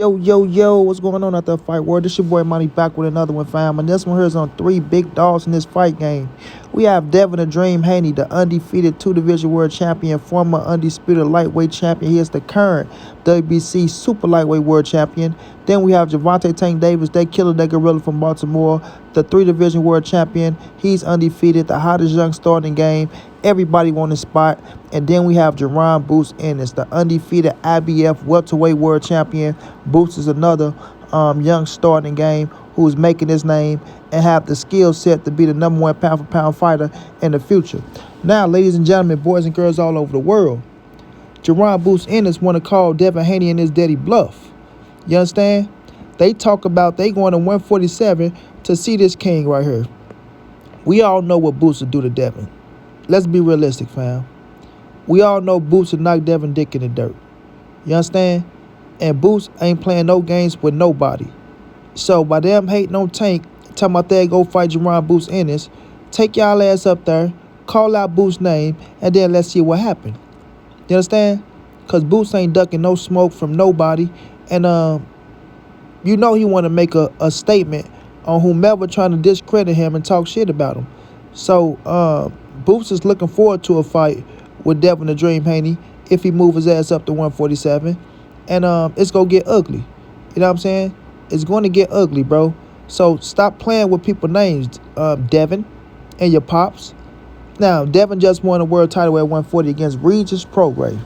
Yo, what's going on out there, fight world? This your boy Money back with another one, fam. And this one here is on three big dogs in this fight game. We have Devin the Dream Haney, the undefeated two-division world champion, former undisputed lightweight champion. He is the current WBC super lightweight world champion. Then we have Gervonta Tank Davis, that killer, that gorilla from Baltimore, the three-division world champion. He's undefeated, the hottest young star in the game. Everybody on the spot. And then we have Jaron Boots Ennis, the undefeated IBF welterweight world champion. Boots is another young star in the game who's making his name and have the skill set to be the number one pound-for-pound fighter in the future. Now, ladies and gentlemen, boys and girls all over the world, Jaron Boots Ennis want to call Devin Haney and his daddy bluff. You understand? They talk about they going to 147 to see this king right here. We all know what Boots will do to Devin. Let's be realistic, fam. We all know Boots will knock Devin dick in the dirt. You understand? And Boots ain't playing no games with nobody. So by them hating on Tank, talking about they go fight Jaron Boots Ennis, take y'all ass up there, call out Boots' name, and then let's see what happened. You understand? Because Boots ain't ducking no smoke from nobody. And you know he want to make a statement on whomever trying to discredit him and talk shit about him. So Boots is looking forward to a fight with Devin the Dream Haney if he move his ass up to 147. And it's going to get ugly. You know what I'm saying? It's going to get ugly, bro. So stop playing with people's names, Devin and your pops. Now, Devin just won a world title at 140 against Regis Prograis.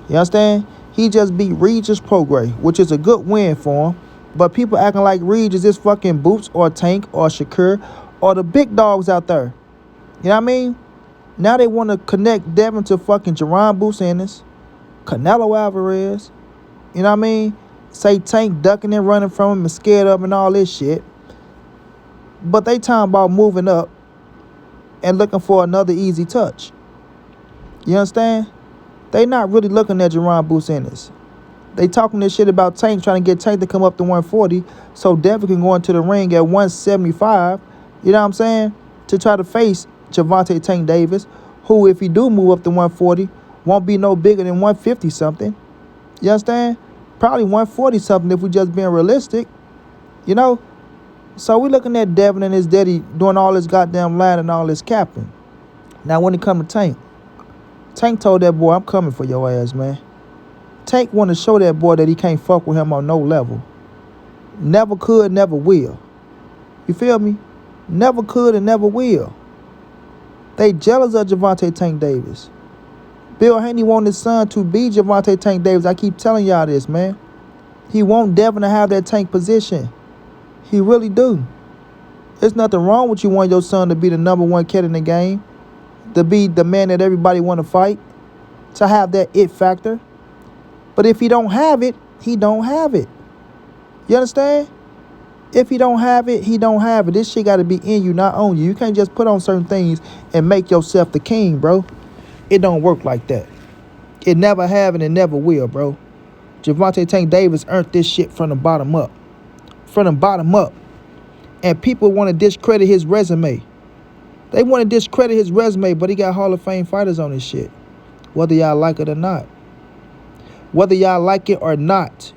You understand? He just beat Regis Prograis, which is a good win for him. But people acting like Regis is fucking Boots or Tank or Shakur or the big dogs out there. You know what I mean? Now they want to connect Devin to fucking Jaron Boots Ennis, Canelo Alvarez. You know what I mean? Say Tank ducking and running from him and scared of him and all this shit. But they talking about moving up and looking for another easy touch. You understand? They not really looking at Jaron Boots Ennis. They talking this shit about Tank, trying to get Tank to come up to 140 so Devin can go into the ring at 175. You know what I'm saying? To try to face Gervonta Tank Davis, who, if he do move up to 140, won't be no bigger than 150 something. You understand? Probably 140 something if we just being realistic. You know? So we looking at Devin and his daddy doing all this goddamn lying and all this capping. Now when it come to Tank, Tank told that boy, I'm coming for your ass, man. Tank want to show that boy that he can't fuck with him on no level. Never could, never will. You feel me? Never could and never will. They jealous of Gervonta Tank Davis. Bill Haney want his son to be Gervonta Tank Davis. I keep telling y'all this, man. He want Devin to have that Tank position. He really do. There's nothing wrong with you wanting your son to be the number one kid in the game, to be the man that everybody want to fight, to have that it factor. But if he don't have it, he don't have it. You understand? If he don't have it, he don't have it. This shit got to be in you, not on you. You can't just put on certain things and make yourself the king, bro. It don't work like that. It never have and it never will, bro. Gervonta Tank Davis earned this shit from the bottom up. From the bottom up. And people want to discredit his resume. They want to discredit his resume, but he got Hall of Fame fighters on his shit. Whether y'all like it or not. Whether y'all like it or not.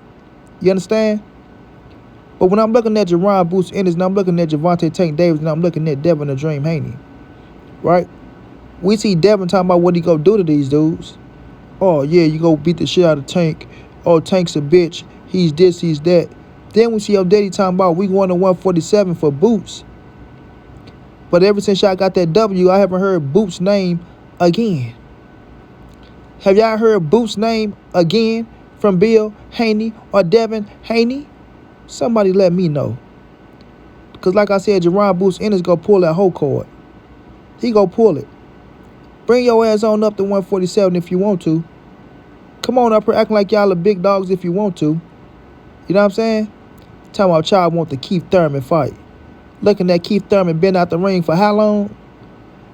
You understand? But when I'm looking at Jaron Boots Ennis and I'm looking at Gervonta Tank Davis and I'm looking at Devin the Dream Haney, right? We see Devin talking about what he go do to these dudes. Oh, yeah, you go beat the shit out of Tank. Oh, Tank's a bitch. He's this, he's that. Then we see your daddy talking about we going to 147 for Boots. But ever since y'all got that W, I haven't heard Boots' name again. Have y'all heard Boots' name again from Bill Haney or Devin Haney? Somebody let me know. Because like I said, Jaron Boots Ennis go pull that whole cord. He go pull it. Bring your ass on up to 147 if you want to. Come on up here acting like y'all are big dogs if you want to. You know what I'm saying? Talking about y'all want the Keith Thurman fight. Looking at Keith Thurman been out the ring for how long?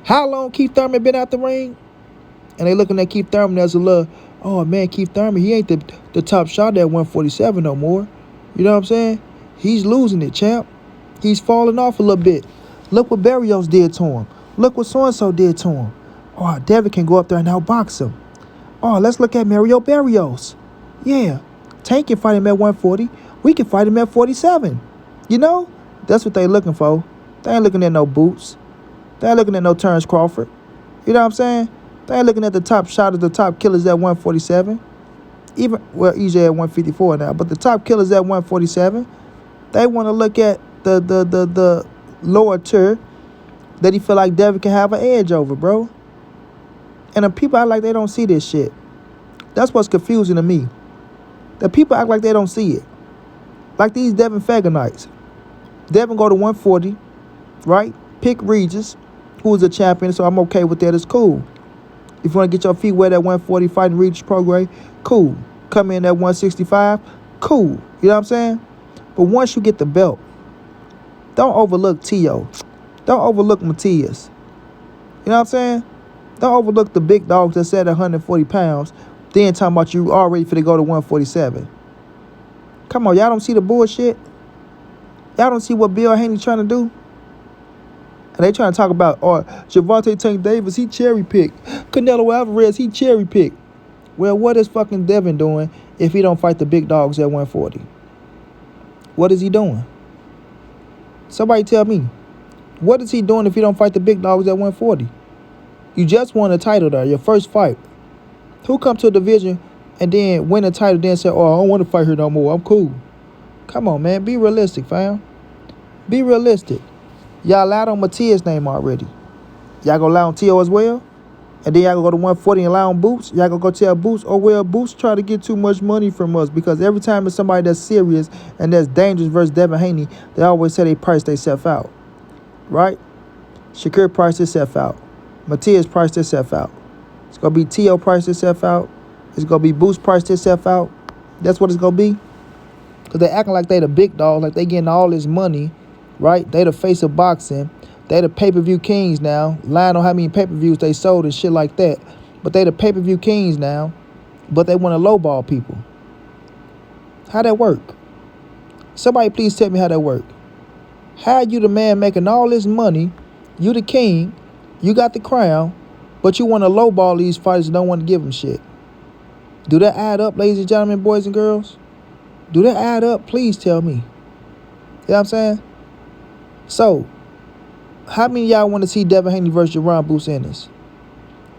How long Keith Thurman been out the ring? And they looking at Keith Thurman as a little, oh man, Keith Thurman, he ain't the top shot at 147 no more. You know what I'm saying? He's losing it, champ. He's falling off a little bit. Look what Barrios did to him. Look what so-and-so did to him. Oh, Devin can go up there and outbox him. Oh, let's look at Mario Barrios. Yeah, Tank can fight him at 140. We can fight him at 47. You know? That's what they looking for. They ain't looking at no Boots. They ain't looking at no Terrence Crawford. You know what I'm saying? They ain't looking at the top shotters, the top killers at 147. EJ at 154 now, but the top killers at 147. They want to look at the lower tier that he feel like Devin can have an edge over, bro. And the people act like they don't see this shit. That's what's confusing to me. The people act like they don't see it. Like these Devin Fagonites. Devin go to 140, right? Pick Regis, who is a champion, so I'm okay with that. It's cool. If you want to get your feet wet at 140 fighting Regis program, cool. Come in at 165, cool. You know what I'm saying? But once you get the belt, don't overlook Tio. Don't overlook Matias. You know what I'm saying? Don't overlook the big dogs that's at 140 pounds. Then talking about you already finna go to 147. Come on, y'all don't see the bullshit? Y'all don't see what Bill Haney trying to do? And they trying to talk about, Gervonta Tank Davis, he cherry-picked. Canelo Alvarez, he cherry-picked. Well, what is fucking Devin doing if he don't fight the big dogs at 140? What is he doing? Somebody tell me. What is he doing if he don't fight the big dogs at 140? You just won a title there, your first fight. Who come to a division and then win a title, then say, I don't want to fight her no more. I'm cool. Come on, man. Be realistic, fam. Be realistic. Y'all lied on Matias' name already. Y'all gonna lie on Tio as well? And then y'all gonna go to 140 and lie on Boots? Y'all gonna go tell Boots, Boots try to get too much money from us, because every time it's somebody that's serious and that's dangerous versus Devin Haney, they always say they price themselves out. Right? Shakur priced himself out. Matias priced himself out. It's going to be T.O. priced himself out. It's going to be Boost priced himself out. That's what it's going to be. Because they acting like they the big dog, like they getting all this money, right? They the face of boxing. They the pay-per-view kings now. Lying on how many pay-per-views they sold and shit like that. But they the pay-per-view kings now. But they want to lowball people. How that work? Somebody please tell me how that work. How you the man making all this money, you the king, you got the crown, but you want to lowball these fighters and don't want to give them shit. Do that add up, ladies and gentlemen, boys and girls? Do that add up? Please tell me. You know what I'm saying? So, how many of y'all want to see Devin Haney versus Jaron Boots Ennis?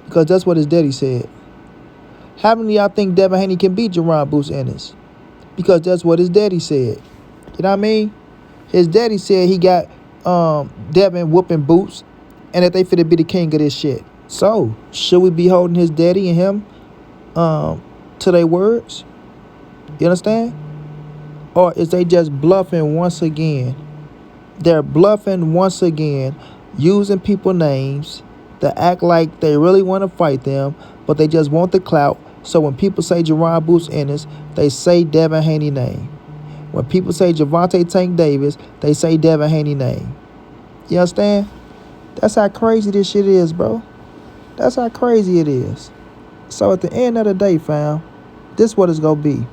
Because that's what his daddy said. How many of y'all think Devin Haney can beat Jaron Boots Ennis? Because that's what his daddy said. You know what I mean? His daddy said he got Devin whooping Boots and that they finna be the king of this shit. So, should we be holding his daddy and him to their words? You understand? Or is they just bluffing once again? They're bluffing once again, using people's names to act like they really want to fight them, but they just want the clout. So when people say Jaron Boots Ennis, they say Devin Haney name. When people say Gervonta Tank Davis, they say Devin Haney name. You understand? That's how crazy this shit is, bro. That's how crazy it is. So at the end of the day, fam, this what it's going to be.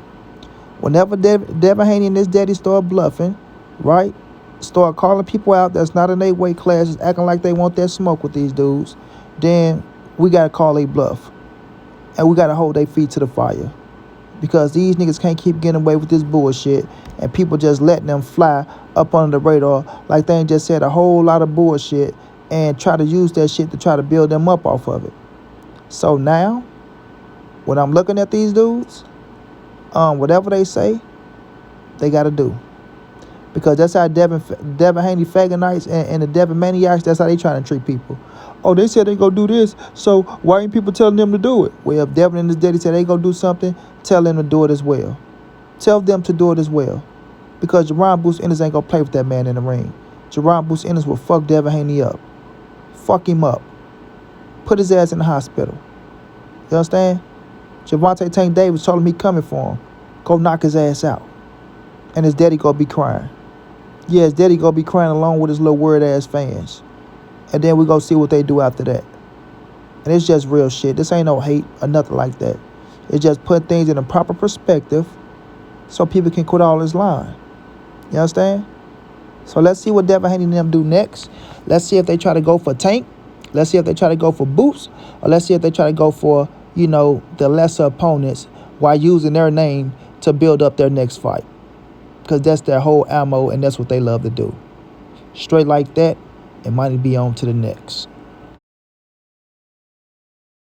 Whenever Devin Haney and his daddy start bluffing, right, start calling people out that's not in their weight classes, acting like they want that smoke with these dudes, then we got to call a bluff. And we got to hold their feet to the fire. Because these niggas can't keep getting away with this bullshit and people just letting them fly up under the radar like they ain't just said a whole lot of bullshit and try to use that shit to try to build them up off of it. So now, when I'm looking at these dudes, whatever they say, they got to do. Because that's how Devin Haney Fagonites and the Devin Maniacs, that's how they trying to treat people. Oh, they said they gonna do this, so why ain't people telling them to do it? Well, if Devin and his daddy said they gonna do something, tell them to do it as well. Tell them to do it as well. Because Jaron Boots Ennis ain't gonna play with that man in the ring. Jaron Boots Ennis will fuck Devin Haney up. Fuck him up. Put his ass in the hospital. You understand? Gervonta Tank Davis told him he coming for him. Go knock his ass out. And his daddy gonna be crying. Yeah, his daddy gonna be crying along with his little word-ass fans. And then we go see what they do after that. And it's just real shit. This ain't no hate or nothing like that. It's just put things in a proper perspective so people can quit all this lying. You understand? So let's see what Devin Haney and them do next. Let's see if they try to go for Tank. Let's see if they try to go for Boots. Or let's see if they try to go for, the lesser opponents while using their name to build up their next fight. Because that's their whole ammo, and that's what they love to do. Straight like that, and Money be on to the next.